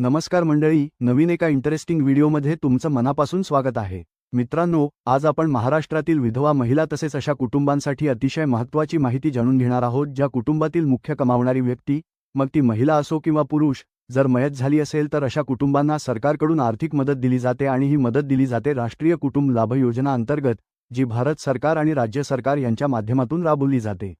नमस्कार मंडळी, नवीन एका इंटरेस्टिंग व्हिडिओमध्ये तुमचं मनापासून स्वागत आहे। मित्रांनो, आज आपण महाराष्ट्रातील विधवा महिला तसेच अशा कुटुंबांसाठी अतिशय महत्त्वाची माहिती जाणून घेणार आहोत ज्या कुटुंबातील मुख्य कमावणारी व्यक्ती, मग ती महिला असो किंवा पुरुष, जर मयत झाली असेल तर अशा कुटुंबांना सरकारकडून आर्थिक मदत दिली जाते आणि ही मदत दिली जाते राष्ट्रीय कुटुंब लाभ योजना अंतर्गत, जी भारत सरकार आणि राज्य सरकार यांच्या माध्यमातून राबवली जाते।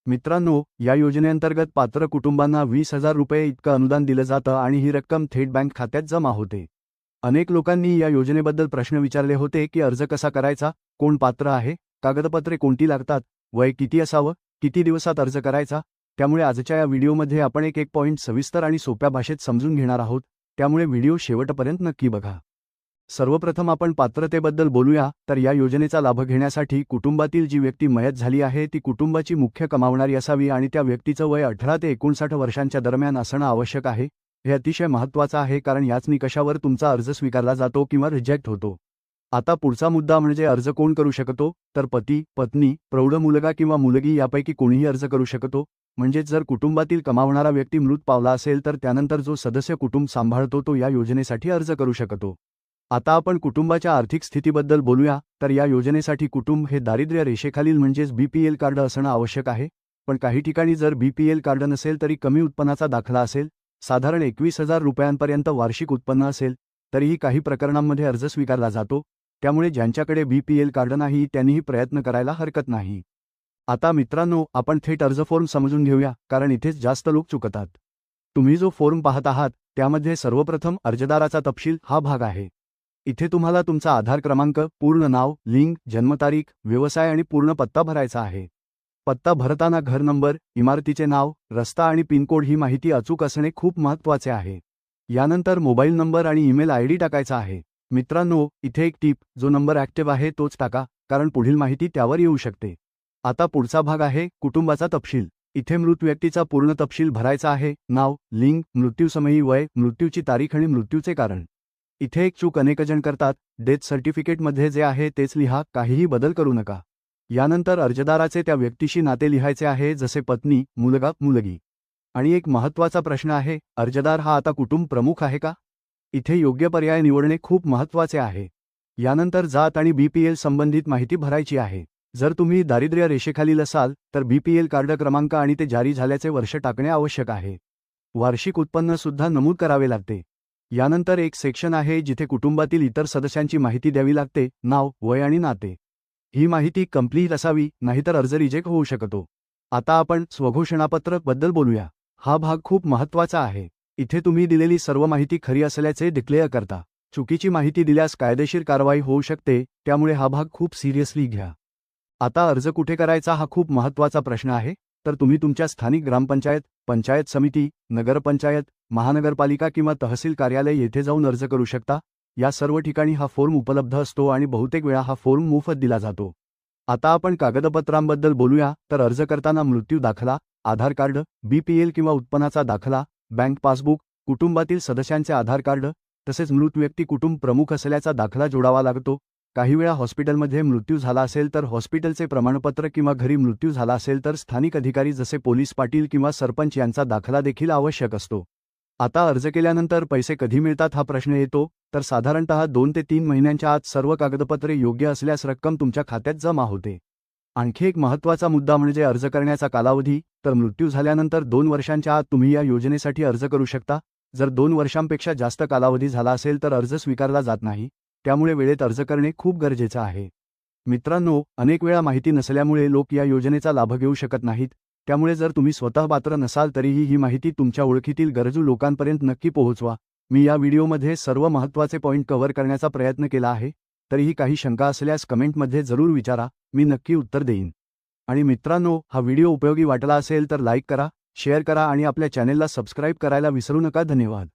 मित्रांनो, या योजनेअंतर्गत पात्र कुटुंबांना 20,000 रुपये इतकं अनुदान दिलं जातं आणि ही रक्कम थेट बँक खात्यात जमा होते। अनेक लोकांनी या योजनेबद्दल प्रश्न विचारले होते की अर्ज कसा करायचा, कोण पात्र आहे, कागदपत्रे कोणती लागतात, वय किती असावं, किती दिवसात अर्ज करायचा। त्यामुळे आजच्या या व्हिडिओमध्ये आपण एक पॉइंट सविस्तर आणि सोप्या भाषेत समजून घेणार आहोत, त्यामुळे व्हिडिओ शेवटपर्यंत नक्की बघा। सर्वप्रथम आपण पात्रतेबद्दल बोलूया, तर या योजनेचा लाभ घेण्यासाठी कुटुंबातील जी व्यक्ती मयत झाली आहे ती कुटुंबाची मुख्य कमावणारी असावी आणि त्या व्यक्तीचं वय 18 ते 59 वर्षांच्या दरम्यान असणं आवश्यक आहे। हे अतिशय महत्त्वाचं आहे कारण याच निकषावर तुमचा अर्ज स्वीकारला जातो किंवा रिजेक्ट होतो। आता पुढचा मुद्दा म्हणजे अर्ज कोण करू शकतो, तर पती, पत्नी, प्रौढ मुलगा किंवा मुलगी यापैकी कोणीही अर्ज करू शकतो। म्हणजे जर कुटुंबातील कमावणारा व्यक्ती मृत पावला असेल तर त्यानंतर जो सदस्य कुटुंब सांभाळतो तो या योजनेसाठी अर्ज करू शकतो। आता आपण कुटुंबाच्या आर्थिक स्थितीबद्दल बोलूया, तर या योजनेसाठी कुटुंब हे दारिद्र्य रेषेखालील म्हणजेच BPL कार्ड असणं आवश्यक आहे। पण काही ठिकाणी जर BPL कार्ड नसेल तरी कमी उत्पन्नाचा दाखला असेल, साधारण 21,000 रुपयांपर्यंत वार्षिक उत्पन्न असेल, तरीही काही प्रकरणांमध्ये अर्ज स्वीकारला जातो। त्यामुळे ज्यांच्याकडे BPL कार्ड नाही त्यांनीही प्रयत्न करायला हरकत नाही। आता मित्रांनो, आपण थेट अर्ज फॉर्म समजून घेऊया, कारण इथेच जास्त लोक चुकतात। तुम्ही जो फॉर्म पाहत आहात त्यामध्ये सर्वप्रथम अर्जदाराचा तपशील हा भाग आहे। इथे तुम्हाला तुमचा आधार क्रमांक, पूर्ण नाव, लिंग, जन्मतारीख, व्यवसाय आणि पूर्ण पत्ता भरायचा आहे। पत्ता भरताना घर नंबर, इमारतीचे नाव, रस्ता आणि पिनकोड ही माहिती अचूक असणे खूप महत्त्वाचे आहे। यानंतर मोबाईल नंबर आणि ईमेल ID टाकायचा आहे। मित्रांनो, इथे एक टीप, जो नंबर ॲक्टिव्ह आहे तोच टाका, कारण पुढील माहिती त्यावर येऊ शकते। आता पुढचा भाग आहे कुटुंबाचा तपशील। इथे मृत व्यक्तीचा पूर्ण तपशील भरायचा आहे, नाव, लिंग, मृत्यूसमयी वय, मृत्यूची तारीख आणि मृत्यूचे कारण। इथे एक चूक अनेकजण करतात, डेथ सर्टिफिकेटमध्ये जे आहे तेच लिहा, काहीही बदल करू नका। यानंतर अर्जदाराचे त्या व्यक्तीशी नाते लिहायचे आहे, जसे पत्नी, मुलगा, मुलगी। आणि एक महत्त्वाचा प्रश्न आहे, अर्जदार हा आता कुटुंब प्रमुख आहे का? इथे योग्य पर्याय निवडणे खूप महत्त्वाचे आहे। यानंतर जात आणि BPL संबंधित माहिती भरायची आहे। जर तुम्ही दारिद्र्य रेषेखालील असाल तर BPL कार्ड क्रमांक आणि ते जारी झाल्याचे वर्ष टाकणे आवश्यक आहे। वार्षिक उत्पन्न सुद्धा नमूद करावे लागते। यानंतर एक सेक्शन आहे जिथे कुटुंबातील इतर सदस्यांची माहिती द्यावी लागते, नाव, वय आणि नाते। ही माहिती कंप्लीट असावी, नाहीतर अर्ज रिजेक्ट होऊ शकतो। आता आपण स्वघोषणापत्र बद्दल बोलूया। हा भाग खूप महत्त्वाचा आहे। इथे तुम्ही दिलेली सर्व माहिती खरी असल्याचे डिक्लेअर करता। चुकीची माहिती दिल्यास कायदेशीर कारवाई होऊ शकते, त्यामुळे हा भाग खूप सिरियसली घ्या। आता अर्ज कुठे करायचा हा खूप महत्त्वाचा प्रश्न आहे, तर तुम्ही तुमच्या स्थानिक ग्रामपंचायत, पंचायत समिती, नगरपंचायत, महानगरपालिका किंवा तहसील कार्यालय येथे जाऊन अर्ज करू शकता। या सर्व ठिकाणी हा फॉर्म उपलब्ध असतो आणि बहुतेक वेळा हा फॉर्म मोफत दिला जातो। आता आपण कागदपत्रांबद्दल बोलूया, तर अर्ज करताना मृत्यू दाखला, आधार कार्ड, BPL किंवा उत्पन्नाचा दाखला, बँक पासबुक, कुटुंबातील सदस्यांचे आधार कार्ड, तसेच मृत व्यक्ती कुटुंब प्रमुख असल्याचा दाखला जोडावा लागतो। काही वेळा हॉस्पिटलमध्ये मृत्यू झाला असेल तर हॉस्पिटलचे प्रमाणपत्र किंवा घरी मृत्यू झाला असेल तर स्थानिक अधिकारी जसे पोलीस पाटील किंवा सरपंच यांचा दाखला देखील आवश्यक असतो। आता अर्ज केल्यानंतर पैसे कधी मिळतात हा प्रश्न येतो, तर साधारणतः 2 ते 3 महिन्यांच्या आत सर्व कागदपत्रे योग्य असल्यास रक्कम तुमच्या खात्यात जमा होते। आणखी एक महत्त्वाचा मुद्दा म्हणजे अर्ज करण्याचा कालावधी, तर मृत्यू झाल्यानंतर 2 वर्षांच्या आत तुम्ही या योजनेसाठी अर्ज करू शकता। जर 2 वर्षांपेक्षा जास्त कालावधी झाला असेल तर अर्ज स्वीकारला जात नाही, त्यामुळे वेळेत अर्ज करणे खूप गरजेचं आहे। मित्रांनो, अनेक वेळा माहिती नसल्यामुळे लोक या योजनेचा लाभ घेऊ शकत नाहीत, त्यामुळे जर तुम्ही स्वतः पात्र नसाल तरीही ही माहिती तुमच्या ओळखीतील गरजू लोकांपर्यंत नक्की पोहोचवा। मी या व्हिडिओमध्ये सर्व महत्त्वाचे पॉइंट कव्हर करण्याचा प्रयत्न केला आहे, तरीही काही शंका असल्यास कमेंटमध्ये जरूर विचारा, मी नक्की उत्तर देईन। आणि मित्रांनो, हा व्हिडिओ उपयोगी वाटला असेल तर लाईक करा, शेअर करा आणि आपल्या चॅनेलला सबस्क्राईब करायला विसरू नका। धन्यवाद।